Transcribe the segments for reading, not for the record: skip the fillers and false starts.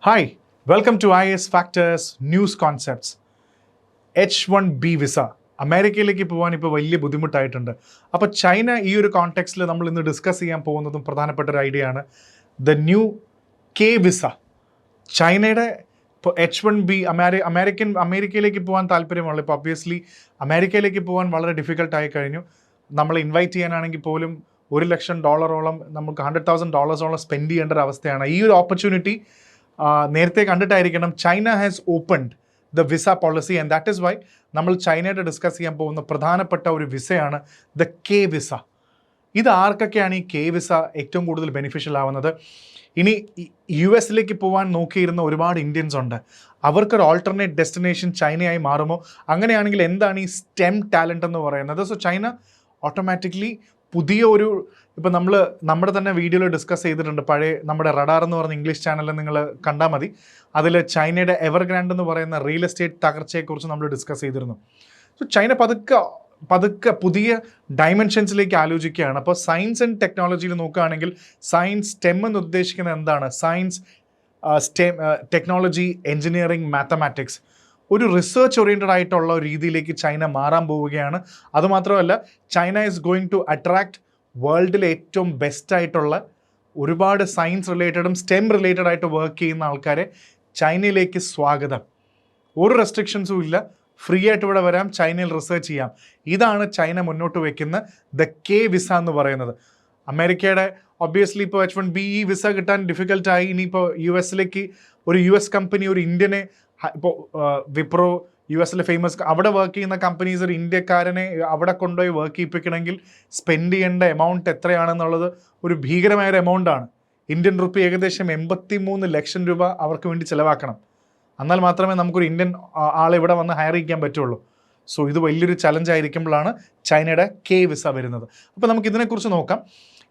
Hi welcome to IAS factors news concepts. H1B visa അമേരിക്കയിലേക്ക് പോകാൻ ഇപ്പോൾ വലിയ ബുദ്ധിമുട്ടായിട്ടുണ്ട്. അപ്പോൾ ചൈന ഈ ഒരു കോണ്ടെക്സ്റ്റിൽ നമ്മൾ ഇന്ന് ഡിസ്കസ് ചെയ്യാൻ പോകുന്നതും പ്രധാനപ്പെട്ട ഒരു ഐഡിയ ആണ്. The new K visa. ചൈനയുടെ ഇപ്പോൾ H1B അമേരിക്കയിലേക്ക് പോകാൻ താല്പര്യമുള്ള, ഇപ്പോൾ ഒബ്വിയസ്ലി അമേരിക്കയിലേക്ക് പോകാൻ വളരെ ഡിഫിക്കൽട്ടായി കഴിഞ്ഞു. നമ്മൾ ഇൻവൈറ്റ് ചെയ്യാനാണെങ്കിൽ പോലും $1,00,000 നമുക്ക് $100,000 സ്പെൻഡ് ചെയ്യേണ്ട ഒരു അവസ്ഥയാണ്. ഈ ഒരു ഓപ്പർച്യൂണിറ്റി നേരത്തെ കണ്ടിട്ടായിരിക്കണം China has opened the visa policy and that is why നമ്മൾ ചൈനയുടെ ഡിസ്കസ് ചെയ്യാൻ പോകുന്ന പ്രധാനപ്പെട്ട ഒരു വിസയാണ് ദ കെ വിസ. ഇത് ആർക്കൊക്കെയാണ് ഈ കെ വിസ ഏറ്റവും കൂടുതൽ ബെനിഫിഷ്യൽ ആവുന്നത്? ഇനി US പോകാൻ നോക്കിയിരുന്ന ഒരുപാട് ഇന്ത്യൻസ് ഉണ്ട്. അവർക്കൊരു ഓൾട്ടർനേറ്റ് ഡെസ്റ്റിനേഷൻ ചൈനയായി മാറുമോ? അങ്ങനെയാണെങ്കിൽ എന്താണ് ഈ സ്റ്റെം ടാലൻറ്റ് എന്ന് പറയുന്നത്? സോ ചൈന ഓട്ടോമാറ്റിക്കലി പുതിയ ഒരു, ഇപ്പം നമ്മുടെ തന്നെ വീഡിയോയിൽ ഡിസ്കസ് ചെയ്തിട്ടുണ്ട്. പഴയ നമ്മുടെ റഡാർ എന്ന് പറഞ്ഞ ഇംഗ്ലീഷ് ചാനലിൽ നിങ്ങൾ കണ്ടാൽ മതി. അതിൽ ചൈനയുടെ എവർഗ്രാൻഡ് എന്ന് പറയുന്ന റിയൽ എസ്റ്റേറ്റ് തകർച്ചയെക്കുറിച്ച് നമ്മൾ ഡിസ്കസ് ചെയ്തിരുന്നു. സോ ചൈന പതുക്കെ പുതിയ ഡയമെൻഷൻസിലേക്ക് ആലോചിക്കുകയാണ്. അപ്പോൾ സയൻസ് ആൻഡ് ടെക്നോളജിയിൽ നോക്കുകയാണെങ്കിൽ സയൻസ് സ്റ്റെം എന്ന് ഉദ്ദേശിക്കുന്നത് എന്താണ്? Science, STEM, technology, engineering, mathematics, ഒരു റിസർച്ച് ഓറിയൻറ്റഡ് ആയിട്ടുള്ള ഒരു രീതിയിലേക്ക് ചൈന മാറാൻ പോവുകയാണ്. അതുമാത്രമല്ല, China is going to attract വേൾഡിലെ ഏറ്റവും ബെസ്റ്റായിട്ടുള്ള ഒരുപാട് സയൻസ് റിലേറ്റഡും സ്റ്റെം റിലേറ്റഡ് ആയിട്ട് വർക്ക് ചെയ്യുന്ന ആൾക്കാരെ ചൈനയിലേക്ക് സ്വാഗതം. ഒരു റെസ്ട്രിക്ഷൻസും ഇല്ല, ഫ്രീ ആയിട്ട് ഇവിടെ വരാം, ചൈനയിൽ റിസർച്ച് ചെയ്യാം. ഇതാണ് ചൈന മുന്നോട്ട് വയ്ക്കുന്ന ദ കെ വിസ എന്ന് പറയുന്നത്. അമേരിക്കയുടെ ഒബ്വിയസ്ലി ഇപ്പോൾ H1B വിസ കിട്ടാൻ ഡിഫിക്കൽട്ടായി. ഇനിയിപ്പോൾ ഒരു US കമ്പനി ഒരു ഇന്ത്യനെ, ഇപ്പോൾ വിപ്രോ US ഫേമസ്, അവിടെ വർക്ക് ചെയ്യുന്ന കമ്പനീസ് ഒരു ഇന്ത്യക്കാരനെ അവിടെ കൊണ്ടുപോയി വർക്ക് ചെയ്യിപ്പിക്കണമെങ്കിൽ സ്പെൻഡ് ചെയ്യേണ്ട എമൗണ്ട് എത്രയാണെന്നുള്ളത് ഒരു ഭീകരമായൊരു എമൗണ്ടാണ്. ഇന്ത്യൻ റുപ്പി ഏകദേശം 83 ലക്ഷം രൂപ അവർക്ക് വേണ്ടി ചിലവാക്കണം. എന്നാൽ മാത്രമേ നമുക്കൊരു ഇന്ത്യൻ ആളെ ഇവിടെ വന്ന് ഹയർ ചെയ്യാൻ പറ്റുള്ളൂ. സോ ഇത് വലിയൊരു ചലഞ്ച് ആയിരിക്കുമ്പോഴാണ് ചൈനയുടെ കെ വിസ വരുന്നത്. അപ്പോൾ നമുക്ക് ഇതിനെക്കുറിച്ച് നോക്കാം.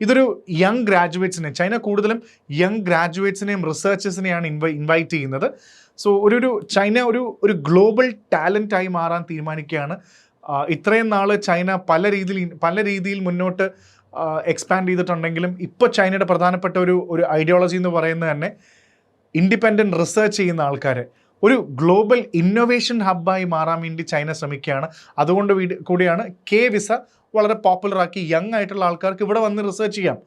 ഇതൊരു യങ് ഗ്രാജുവേറ്റ്സിനെ, ചൈന കൂടുതലും യങ് ഗ്രാജുവേറ്റ്സിനെയും റിസർച്ചേഴ്സിനെയാണ് ഇൻവൈറ്റ് ചെയ്യുന്നത്. സോ ചൈന ഒരു ഗ്ലോബൽ ടാലൻ്റായി മാറാൻ തീരുമാനിക്കുകയാണ്. ഇത്രയും നാൾ ചൈന പല രീതിയിൽ മുന്നോട്ട് എക്സ്പാൻഡ് ചെയ്തിട്ടുണ്ടെങ്കിലും ഇപ്പോൾ ചൈനയുടെ പ്രധാനപ്പെട്ട ഒരു ഐഡിയോളജി എന്ന് പറയുന്നത് തന്നെ ഇൻഡിപെൻഡൻറ്റ് റിസർച്ച് ചെയ്യുന്ന ആൾക്കാരെ ഒരു ഗ്ലോബൽ ഇന്നൊവേഷൻ ഹബ്ബായി മാറാൻ വേണ്ടി ചൈന ശ്രമിക്കുകയാണ്. അതുകൊണ്ട് കൂടിയാണ് കെ വിസ വളരെ പോപ്പുലറാക്കി യങ് ആയിട്ടുള്ള ആൾക്കാർക്ക് ഇവിടെ വന്ന് റിസർച്ച് ചെയ്യാം.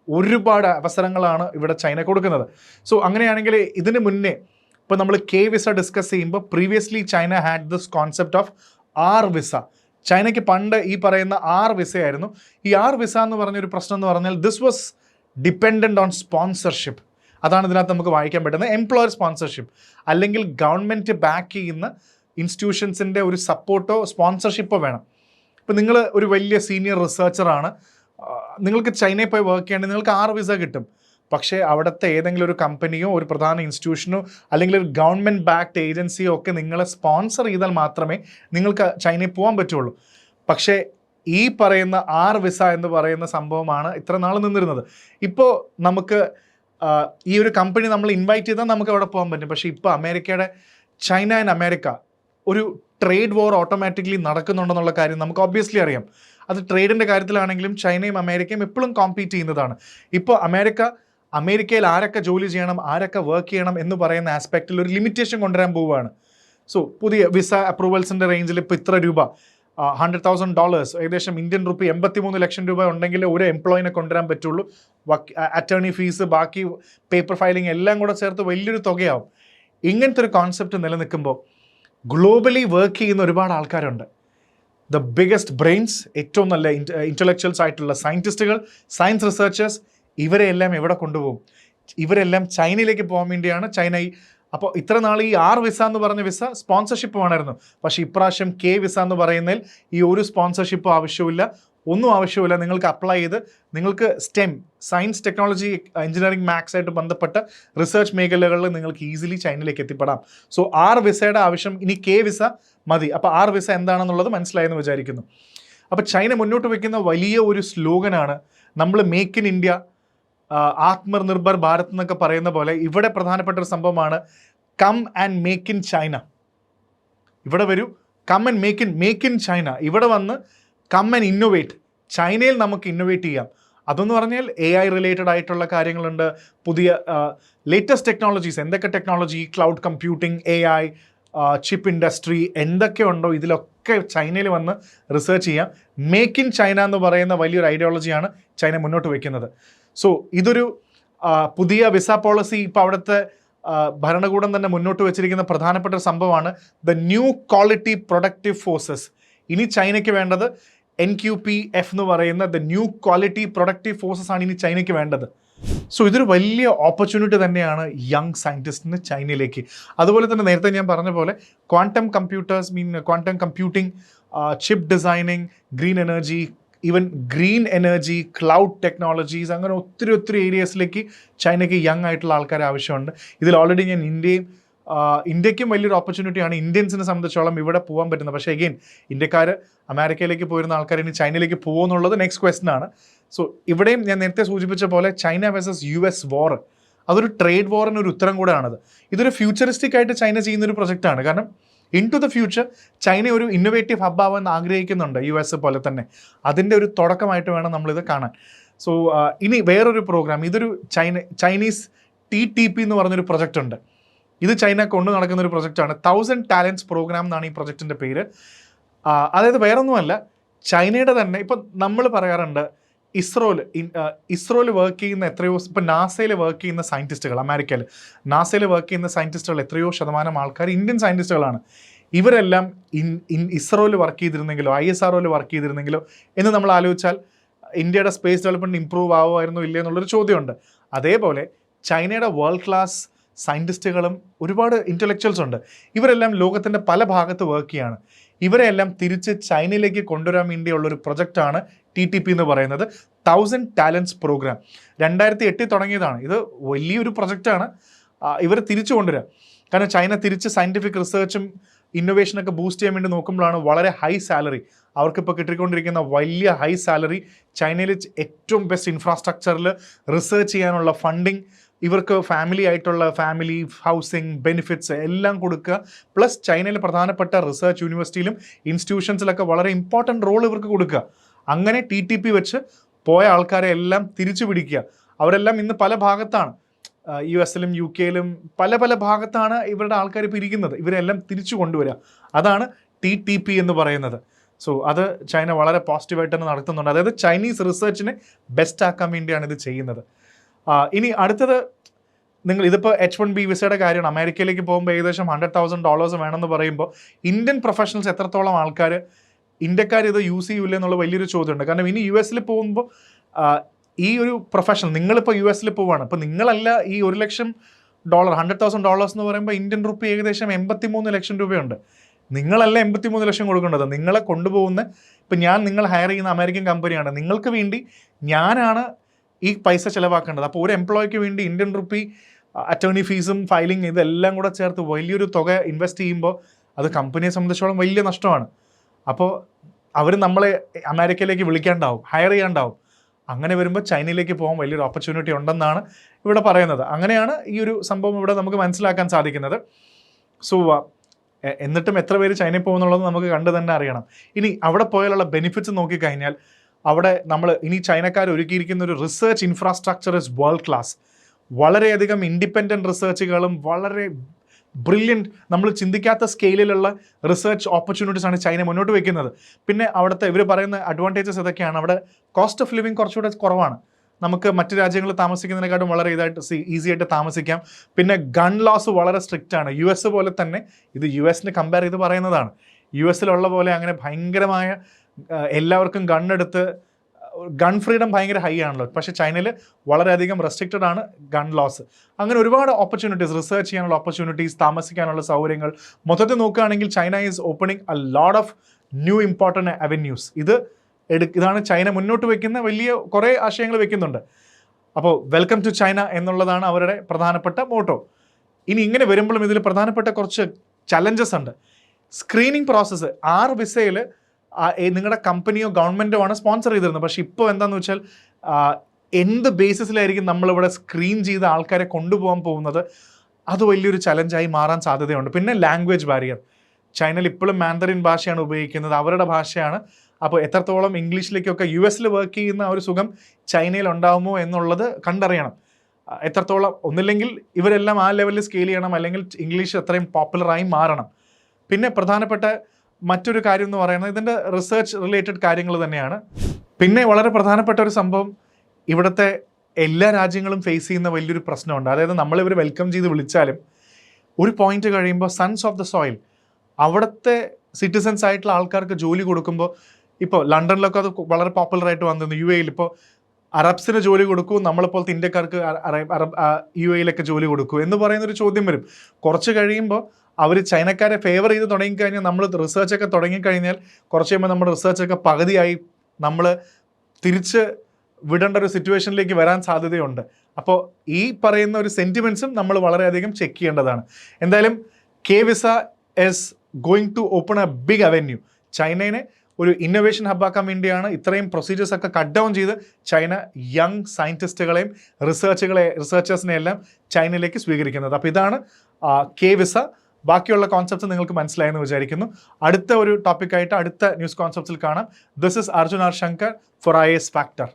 ഒരുപാട് അവസരങ്ങളാണ് ഇവിടെ ചൈന കൊടുക്കുന്നത്. സോ അങ്ങനെയാണെങ്കിൽ ഇതിന് മുന്നേ ഇപ്പോൾ നമ്മൾ കെ വിസ ഡിസ്കസ് ചെയ്യുമ്പോൾ previously China had this concept of R visa. ചൈനയ്ക്ക് പണ്ട് ഈ പറയുന്ന ആർ വിസയായിരുന്നു. ഈ ആർ വിസ എന്ന് പറഞ്ഞൊരു പ്രശ്നം എന്ന് പറഞ്ഞാൽ this was dependent on sponsorship. അതാണ് ഇതിനകത്ത് നമുക്ക് വായിക്കാൻ പറ്റുന്നത്. എംപ്ലോയർ സ്പോൺസർഷിപ്പ് അല്ലെങ്കിൽ ഗവൺമെൻറ് ബാക്ക് ചെയ്യുന്ന ഇൻസ്റ്റിറ്റ്യൂഷൻസിൻ്റെ ഒരു സപ്പോർട്ടോ സ്പോൺസർഷിപ്പോ വേണം. ഇപ്പോൾ നിങ്ങൾ ഒരു വലിയ സീനിയർ റിസർച്ചറാണ്, നിങ്ങൾക്ക് ചൈനയിൽ പോയി വർക്ക് ചെയ്യണമെങ്കിൽ നിങ്ങൾക്ക് ആർ വിസ കിട്ടും. പക്ഷേ അവിടുത്തെ ഏതെങ്കിലും ഒരു കമ്പനിയോ ഒരു പ്രധാന ഇൻസ്റ്റിറ്റ്യൂഷനോ അല്ലെങ്കിൽ ഒരു ഗവൺമെൻറ് ബാക്ക്ഡ് ഏജൻസിയോ ഒക്കെ നിങ്ങളെ സ്പോൺസർ ചെയ്താൽ മാത്രമേ നിങ്ങൾക്ക് ചൈനയിൽ പോകാൻ പറ്റുള്ളൂ. പക്ഷേ ഈ പറയുന്ന ആർ വിസ എന്ന് പറയുന്ന സംഭവമാണ് ഇത്ര നാൾ നിന്നിരുന്നത്. ഇപ്പോൾ നമുക്ക് ഈ ഒരു കമ്പനി നമ്മൾ ഇൻവൈറ്റ് ചെയ്താൽ നമുക്ക് അവിടെ പോകാൻ പറ്റും. പക്ഷേ ഇപ്പോൾ ചൈന ആൻഡ് അമേരിക്ക ഒരു ട്രേഡ് വാർ ഓട്ടോമാറ്റിക്കലി നടക്കുന്നുണ്ടെന്നുള്ള കാര്യം നമുക്ക് ഒബ്വിയസ്ലി അറിയാം. അത് ട്രേഡിൻ്റെ കാര്യത്തിലാണെങ്കിലും ചൈനയും അമേരിക്കയും എപ്പോഴും കോമ്പീറ്റ് ചെയ്യുന്നതാണ്. ഇപ്പോൾ അമേരിക്കയിൽ ആരൊക്കെ ജോലി ചെയ്യണം, ആരൊക്കെ വർക്ക് ചെയ്യണം എന്ന് പറയുന്ന ആസ്പെക്റ്റിൽ ഒരു ലിമിറ്റേഷൻ കൊണ്ടുവരാൻ പോവുകയാണ്. സോ പുതിയ വിസ അപ്രൂവൽസിൻ്റെ റേഞ്ചിൽ ഇപ്പോൾ ഇത്ര രൂപ, $100,000 ഏകദേശം ഇന്ത്യൻ റുപ്പി 83 ലക്ഷം രൂപ ഉണ്ടെങ്കിൽ ഒരു എംപ്ലോയിനെ കൊണ്ടുവരാൻ പറ്റുള്ളൂ. അറ്റേർണി ഫീസ്, ബാക്കി പേപ്പർ ഫയലിംഗ് എല്ലാം കൂടെ ചേർത്ത് വലിയൊരു തുകയാവും. ഇങ്ങനത്തെ ഒരു കോൺസെപ്റ്റ് നിലനിൽക്കുമ്പോൾ ഗ്ലോബലി വർക്ക് ചെയ്യുന്ന ഒരുപാട് ആൾക്കാരുണ്ട്. ദ ബിഗസ്റ്റ് ബ്രെയിൻസ്, ഏറ്റവും നല്ല ഇൻ്റലക്ച്വൽസ് ആയിട്ടുള്ള സയൻറ്റിസ്റ്റുകൾ, സയൻസ് റിസർച്ചേഴ്സ്, ഇവരെല്ലാം എവിടെ കൊണ്ടുപോകും? ഇവരെല്ലാം ചൈനയിലേക്ക് പോകാൻ വേണ്ടിയാണ് അപ്പോൾ ഇത്ര നാൾ ഈ ആർ വിസ എന്ന് പറഞ്ഞ വിസ സ്പോൺസർഷിപ്പ് വേണമായിരുന്നു. പക്ഷേ ഇപ്രാവശ്യം കെ വിസ എന്ന് പറയുന്നതിൽ ഈ ഒരു സ്പോൺസർഷിപ്പും ആവശ്യമില്ല, ഒന്നും ആവശ്യമില്ല. നിങ്ങൾക്ക് അപ്ലൈ ചെയ്ത് നിങ്ങൾക്ക് stem, science, technology, engineering, maths ആയിട്ട് ബന്ധപ്പെട്ട റിസർച്ച് മേഖലകളിൽ നിങ്ങൾക്ക് ഈസിലി ചൈനയിലേക്ക് എത്തിപ്പെടാം. സോ ആർ വിസയുടെ ആവശ്യം ഇനി കെ വിസ മതി. അപ്പോൾ ആർ വിസ എന്താണെന്നുള്ളത് മനസ്സിലായെന്ന് വിചാരിക്കുന്നു. അപ്പോൾ ചൈന മുന്നോട്ട് വയ്ക്കുന്ന വലിയ ഒരു സ്ലോഗനാണ് നമ്മൾ make in India, Atmanirbhar Bharat എന്നൊക്കെ പറയുന്ന പോലെ ഇവിടെ പ്രധാനപ്പെട്ട ഒരു സംഭവമാണ് come and make in China. ഇവിടെ വരൂ, come and make in China. ഇവിടെ വന്ന് കം ആൻഡ് ഇന്നോവേറ്റ്. ചൈനയിൽ നമുക്ക് ഇന്നോവേറ്റ് ചെയ്യാം. അതെന്ന് പറഞ്ഞാൽ AI റിലേറ്റഡ് ആയിട്ടുള്ള കാര്യങ്ങളുണ്ട്, പുതിയ ലേറ്റസ്റ്റ് ടെക്നോളജീസ്, എന്തൊക്കെ technology, cloud computing, AI, chip industry, എന്തൊക്കെ ഉണ്ടോ ഇതിലൊക്കെ ചൈനയിൽ വന്ന് റിസർച്ച് ചെയ്യാം. മേക്ക് ഇൻ ചൈന എന്ന് പറയുന്ന വലിയൊരു ഐഡിയോളജിയാണ് ചൈന മുന്നോട്ട് വയ്ക്കുന്നത്. സോ ഇതൊരു പുതിയ വിസ പോളിസി ഇപ്പോൾ അവിടുത്തെ ഭരണകൂടം തന്നെ മുന്നോട്ട് വെച്ചിരിക്കുന്ന പ്രധാനപ്പെട്ട ഒരു സംഭവമാണ് the new quality productive forces. ഇനി ചൈനയ്ക്ക് വേണ്ടത് NQPF എന്ന് പറയുന്ന the new quality productive forces ആണ് ഇനി ചൈനയ്ക്ക് വേണ്ടത്. സോ ഇതൊരു വലിയ ഓപ്പർച്യൂണിറ്റി തന്നെയാണ് യങ് സയൻറ്റിസ്റ്റിന് ചൈനയിലേക്ക്. അതുപോലെ തന്നെ നേരത്തെ ഞാൻ പറഞ്ഞ പോലെ quantum computing, chip designing, green energy, even green energy, cloud technologies, അങ്ങനെ ഒത്തിരി ഏരിയസിലേക്ക് ചൈനയ്ക്ക് യങ് ആയിട്ടുള്ള ആൾക്കാർ ആവശ്യമുണ്ട്. ഇതിൽ ഓൾറെഡി ഞാൻ ഇന്ത്യക്കും വലിയൊരു ഓപ്പർച്യൂണിറ്റിയാണ് ഇന്ത്യൻസിനെ സംബന്ധിച്ചോളം ഇവിടെ പോകാൻ പറ്റുന്നത്. പക്ഷേ അഗെയിൻ ഇന്ത്യക്കാർ അമേരിക്കയിലേക്ക് പോയിരുന്ന ആൾക്കാർ ഇനി ചൈനയിലേക്ക് പോകുമെന്നുള്ളത് നെക്സ്റ്റ് ക്വസ്റ്റൻ ആണ്. സോ ഇവിടെയും ഞാൻ നേരത്തെ സൂചിപ്പിച്ച പോലെ ചൈന വേഴ്സസ് US വാർ, അതൊരു ട്രേഡ് വാറിന് ഒരു ഉത്തരം കൂടെയാണത്. ഇതൊരു ഫ്യൂച്ചറിസ്റ്റിക് ആയിട്ട് ചൈന ചെയ്യുന്നൊരു പ്രൊജക്റ്റാണ്. കാരണം into the future China ഒരു ഇന്നോവേറ്റീവ് ഹബ്ബാവാൻ ആഗ്രഹിക്കുന്നുണ്ട്, US പോലെ തന്നെ. അതിൻ്റെ ഒരു തുടക്കമായിട്ട് വേണം നമ്മളിത് കാണാൻ. സോ ഇനി വേറൊരു പ്രോഗ്രാം, ഇതൊരു ചൈനീസ് TTP എന്ന് പറഞ്ഞൊരു പ്രൊജക്റ്റ് ഉണ്ട്. ഇത് ചൈന കൊണ്ടു നടക്കുന്ന ഒരു പ്രൊജക്റ്റാണ്. 1000 ടാലൻറ്റ്സ് പ്രോഗ്രാം എന്നാണ് ഈ പ്രൊജക്റ്റിൻ്റെ പേര്. അതായത് വേറൊന്നുമല്ല, ചൈനയുടെ തന്നെ ഇപ്പം നമ്മൾ പറയാറുണ്ട് ഇസ്രോയിൽ വർക്ക് ചെയ്യുന്ന എത്രയോ, ഇപ്പം നാസയിൽ വർക്ക് ചെയ്യുന്ന സയൻറ്റിസ്റ്റുകൾ, അമേരിക്കയിൽ നാസയിൽ വർക്ക് ചെയ്യുന്ന സയൻറ്റിസ്റ്റുകൾ എത്രയോ ശതമാനം ആൾക്കാർ ഇന്ത്യൻ സയൻറ്റിസ്റ്റുകളാണ്. ഇവരെല്ലാം ഇസ്രോയിൽ വർക്ക് ചെയ്തിരുന്നെങ്കിലോ ISROയിൽ വർക്ക് ചെയ്തിരുന്നെങ്കിലോ എന്ന് നമ്മൾ ആലോചിച്ചാൽ ഇന്ത്യയുടെ സ്പേസ് ഡെവലപ്മെൻറ്റ് ഇമ്പ്രൂവ് ആവുമായിരുന്നോ ഇല്ലേ എന്നുള്ളൊരു ചോദ്യമുണ്ട്. അതേപോലെ ചൈനയുടെ വേൾഡ് ക്ലാസ് സയൻറ്റിസ്റ്റുകളും ഒരുപാട് ഇൻ്റലക്ച്വൽസ് ഉണ്ട്. ഇവരെല്ലാം ലോകത്തിൻ്റെ പല ഭാഗത്ത് വർക്ക് ചെയ്യാണ്. ഇവരെല്ലാം തിരിച്ച് ചൈനയിലേക്ക് കൊണ്ടുവരാൻ വേണ്ടിയുള്ളൊരു പ്രൊജക്റ്റാണ് TTP എന്ന് പറയുന്നത്, 1000 ടാലൻറ്റ്സ് പ്രോഗ്രാം. 2008 തുടങ്ങിയതാണ്. ഇത് വലിയൊരു പ്രൊജക്റ്റാണ്. ഇവർ തിരിച്ചു കൊണ്ടുവരിക. കാരണം ചൈന തിരിച്ച് സയൻറ്റിഫിക് റിസർച്ചും ഇന്നൊവേഷനൊക്കെ ബൂസ്റ്റ് ചെയ്യാൻ വേണ്ടി നോക്കുമ്പോഴാണ് വളരെ ഹൈ സാലറി അവർക്കിപ്പോൾ കിട്ടിക്കൊണ്ടിരിക്കുന്ന വലിയ ഹൈ സാലറി, ചൈനയിൽ ഏറ്റവും ബെസ്റ്റ് ഇൻഫ്രാസ്ട്രക്ചറിൽ റിസർച്ച് ചെയ്യാനുള്ള ഫണ്ടിങ്, ഇവർക്ക് ഫാമിലി ഹൗസിംഗ് ബെനിഫിറ്റ്സ് എല്ലാം കൊടുക്കുക. പ്ലസ് ചൈനയിലെ പ്രധാനപ്പെട്ട റിസർച്ച് യൂണിവേഴ്സിറ്റിയിലും ഇൻസ്റ്റിറ്റ്യൂഷൻസിലൊക്കെ വളരെ ഇമ്പോർട്ടൻറ്റ് റോൾ ഇവർക്ക് കൊടുക്കുക. അങ്ങനെ TTP വെച്ച് പോയ ആൾക്കാരെ എല്ലാം തിരിച്ചു പിടിക്കുക. അവരെല്ലാം ഇന്ന് പല ഭാഗത്താണ്, US-ലും UK-ലും പല ഭാഗത്താണ് ഇവരുടെ ആൾക്കാർ ഇപ്പോൾ ഇരിക്കുന്നത്. ഇവരെല്ലാം തിരിച്ചു കൊണ്ടുവരിക, അതാണ് TTP എന്ന് പറയുന്നത്. സോ അത് ചൈന വളരെ പോസിറ്റീവായിട്ട് തന്നെ നടത്തുന്നുണ്ട്. അതായത് ചൈനീസ് റിസർച്ചിനെ ബെസ്റ്റ് ആക്കാൻ വേണ്ടിയാണ് ഇത് ചെയ്യുന്നത്. ഇനി അടുത്തത്, ഇതിപ്പോൾ H1B വിസയുടെ കാര്യമാണ്. അമേരിക്കയിലേക്ക് പോകുമ്പോൾ ഏകദേശം $100,000 വേണമെന്ന് പറയുമ്പോൾ ഇന്ത്യൻ പ്രൊഫഷണൽസ് എത്രത്തോളം ഇന്ത്യക്കാർ ഇത് യൂസ് ചെയ്യൂല എന്നുള്ള വലിയൊരു ചോദ്യമുണ്ട്. കാരണം ഇനി US-ൽ പോകുമ്പോൾ ഈ ഒരു പ്രൊഫഷണൽ, നിങ്ങളിപ്പോൾ US-ൽ പോവുകയാണ്, അപ്പോൾ നിങ്ങളല്ല ഈ $1,00,000 $100,000 എന്ന് പറയുമ്പോൾ ഇന്ത്യൻ റുപ്പി ഏകദേശം 83 ലക്ഷം രൂപയുണ്ട്. നിങ്ങളല്ല 83 ലക്ഷം കൊടുക്കേണ്ടത്. നിങ്ങളെ കൊണ്ടുപോകുന്ന, ഇപ്പം നിങ്ങൾ ഹയർ ചെയ്യുന്ന അമേരിക്കൻ കമ്പനിയാണ്, നിങ്ങൾക്ക് വേണ്ടി ഞാനാണ് ഈ പൈസ ചിലവാക്കേണ്ടത്. അപ്പോൾ ഒരു എംപ്ലോയിക്ക് വേണ്ടി ഇന്ത്യൻ റുപ്പി അറ്റോർണി ഫീസും ഫയലിംഗ് ഇതെല്ലാം കൂടെ ചേർത്ത് വലിയൊരു തുക ഇൻവെസ്റ്റ് ചെയ്യുമ്പോൾ അത് കമ്പനിയെ സംബന്ധിച്ചോളം വലിയ നഷ്ടമാണ്. അപ്പോൾ അവർ നമ്മളെ അമേരിക്കയിലേക്ക് വിളിക്കാണ്ടാവും, ഹയർ ചെയ്യാണ്ടാവും. അങ്ങനെ വരുമ്പോൾ ചൈനയിലേക്ക് പോകാൻ വലിയൊരു ഓപ്പർച്യൂണിറ്റി ഉണ്ടെന്നാണ് ഇവിടെ പറയുന്നത്. അങ്ങനെയാണ് ഈ ഒരു സംഭവം ഇവിടെ നമുക്ക് മനസ്സിലാക്കാൻ സാധിക്കുന്നത്. സോ എന്നിട്ടും എത്ര പേര് ചൈനയിൽ പോകുന്നുള്ളത് നമുക്ക് കണ്ടു തന്നെ അറിയണം. ഇനി അവിടെ പോയാലുള്ള ബെനിഫിറ്റ്സ് നോക്കിക്കഴിഞ്ഞാൽ അവിടെ ഇനി ചൈനക്കാർ ഒരുക്കിയിരിക്കുന്ന ഒരു research infrastructure is world class. വളരെയധികം ഇൻഡിപെൻഡൻറ്റ് റിസർച്ചുകളും വളരെ ബ്രില്യൻറ്റ്, നമ്മൾ ചിന്തിക്കാത്ത സ്കെയിലിലുള്ള റിസർച്ച് ഓപ്പർച്യൂണിറ്റീസ് ആണ് ചൈന മുന്നോട്ട് വയ്ക്കുന്നത്. പിന്നെ അവിടുത്തെ ഇവർ പറയുന്ന അഡ്വാൻറ്റേജസ് ഇതൊക്കെയാണ്. അവിടെ കോസ്റ്റ് ഓഫ് ലിവിങ് കുറച്ചുകൂടെ കുറവാണ്. നമുക്ക് മറ്റ് രാജ്യങ്ങളിൽ താമസിക്കുന്നതിനെക്കാട്ടും വളരെ ഈസി ആയിട്ട് താമസിക്കാം. പിന്നെ ഗൺ ലോസ് വളരെ സ്ട്രിക്റ്റ് ആണ്. US പോലെ തന്നെ ഇത് US-നെ കമ്പയർ ചെയ്ത് പറയുന്നതാണ്. US-ലുള്ള പോലെ അങ്ങനെ ഭയങ്കരമായ എല്ലാവർക്കും ഗണ്ണെടുത്ത് ഗൺ ഫ്രീഡം ഭയങ്കര ഹൈ ആണല്ലോ. പക്ഷേ ചൈനയിൽ വളരെയധികം റെസ്ട്രിക്റ്റഡ് ആണ് ഗൺ ലോസ്. അങ്ങനെ ഒരുപാട് ഓപ്പർച്യൂണിറ്റീസ്, റിസർച്ച് ചെയ്യാനുള്ള ഓപ്പർച്യൂണിറ്റീസ്, താമസിക്കാനുള്ള സൗകര്യങ്ങൾ, മൊത്തത്തിൽ നോക്കുകയാണെങ്കിൽ China is opening a lot of new important avenues. ഇതാണ് ചൈന മുന്നോട്ട് വയ്ക്കുന്ന വലിയ കുറേ ആശയങ്ങൾ വെക്കുന്നുണ്ട്. അപ്പോൾ വെൽക്കം ടു ചൈന എന്നുള്ളതാണ് അവരുടെ പ്രധാനപ്പെട്ട മോട്ടോ. ഇനി ഇങ്ങനെ വരുമ്പോഴും ഇതിൽ പ്രധാനപ്പെട്ട കുറച്ച് ചലഞ്ചസ് ഉണ്ട്. സ്ക്രീനിങ് പ്രോസസ്സ് 6 വിസയിൽ നിങ്ങളുടെ കമ്പനിയോ ഗവൺമെൻറ്റോ ആണ് സ്പോൺസർ ചെയ്തിരുന്നത്. പക്ഷേ ഇപ്പോൾ എന്താണെന്ന് വെച്ചാൽ എന്ത് ബേസിസിലായിരിക്കും നമ്മളിവിടെ സ്ക്രീൻ ചെയ്ത ആൾക്കാരെ കൊണ്ടുപോകാൻ പോകുന്നത്, അത് വലിയൊരു ചലഞ്ചായി മാറാൻ സാധ്യതയുണ്ട്. പിന്നെ ലാംഗ്വേജ് ബാരിയർ. ചൈനയിൽ ഇപ്പോഴും മാൻഡറിൻ ഭാഷയാണ് ഉപയോഗിക്കുന്നത്, അവരുടെ ഭാഷയാണ്. അപ്പോൾ എത്രത്തോളം ഇംഗ്ലീഷിലേക്കൊക്കെ US വർക്ക് ചെയ്യുന്ന ഒരു സുഖം ചൈനയിൽ ഉണ്ടാകുമോ എന്നുള്ളത് കണ്ടറിയണം. എത്രത്തോളം ഒന്നില്ലെങ്കിൽ ഇവരെല്ലാം ആ ലെവലിൽ സ്കെയിൽ ചെയ്യണം, അല്ലെങ്കിൽ ഇംഗ്ലീഷ് അത്രയും പോപ്പുലറായി മാറണം. പിന്നെ പ്രധാനപ്പെട്ട മറ്റൊരു കാര്യം എന്ന് പറയുന്നത് ഇതിൻ്റെ റിസർച്ച് റിലേറ്റഡ് കാര്യങ്ങൾ തന്നെയാണ്. പിന്നെ വളരെ പ്രധാനപ്പെട്ട ഒരു സംഭവം, ഇവിടുത്തെ എല്ലാ രാജ്യങ്ങളും ഫേസ് ചെയ്യുന്ന വലിയൊരു പ്രശ്നമുണ്ട്. അതായത് നമ്മളിവർ വെൽക്കം ചെയ്ത് വിളിച്ചാലും ഒരു പോയിന്റ് കഴിയുമ്പോൾ സൺസ് ഓഫ് ദ സോയിൽ, അവിടുത്തെ സിറ്റിസൺസ് ആയിട്ടുള്ള ആൾക്കാർക്ക് ജോലി കൊടുക്കുമ്പോൾ, ഇപ്പോൾ ലണ്ടനിലൊക്കെ അത് വളരെ പോപ്പുലറായിട്ട് വന്നിരുന്നു. UAE ഇപ്പോൾ അറബ്സിന് ജോലി കൊടുക്കൂ, നമ്മളെപ്പോലത്തെ ഇന്ത്യക്കാർക്ക് UAE ജോലി കൊടുക്കൂ എന്ന് പറയുന്നൊരു ചോദ്യം വരും. കുറച്ച് കഴിയുമ്പോൾ അവർ ചൈനക്കാരെ ഫേവർ ചെയ്ത് തുടങ്ങിക്കഴിഞ്ഞാൽ, നമ്മൾ റിസർച്ചൊക്കെ തുടങ്ങിക്കഴിഞ്ഞാൽ കുറച്ച് കഴിയുമ്പോൾ നമ്മുടെ റിസർച്ചൊക്കെ പകുതിയായി നമ്മൾ തിരിച്ച് വിടേണ്ട ഒരു സിറ്റുവേഷനിലേക്ക് വരാൻ സാധ്യതയുണ്ട്. അപ്പോൾ ഈ പറയുന്ന ഒരു സെൻറ്റിമെൻറ്റ്സും നമ്മൾ വളരെയധികം ചെക്ക് ചെയ്യേണ്ടതാണ്. എന്തായാലും K-Visa is going to open a big avenue. ചൈനയെ ഒരു ഇന്നോവേഷൻ ഹബ്ബാക്കാൻ വേണ്ടിയാണ് ഇത്രയും പ്രൊസീജിയേഴ്സ് ഒക്കെ കട്ട് ഡൗൺ ചെയ്ത് ചൈന യങ് സയൻറ്റിസ്റ്റുകളെയും റിസർച്ചേഴ്സിനെ എല്ലാം ചൈനയിലേക്ക് സ്വീകരിക്കുന്നത്. അപ്പോൾ ഇതാണ് K-Visa. ബാക്കിയുള്ള കോൺസെപ്റ്റ്സ് നിങ്ങൾക്ക് മനസ്സിലായെന്ന് വിചാരിക്കുന്നു. അടുത്ത ഒരു ടോപ്പിക്കായിട്ട് അടുത്ത ന്യൂസ് കോൺസെപ്റ്റ്സിൽ കാണാം. This is Arjun R Shankar for IAS Factor.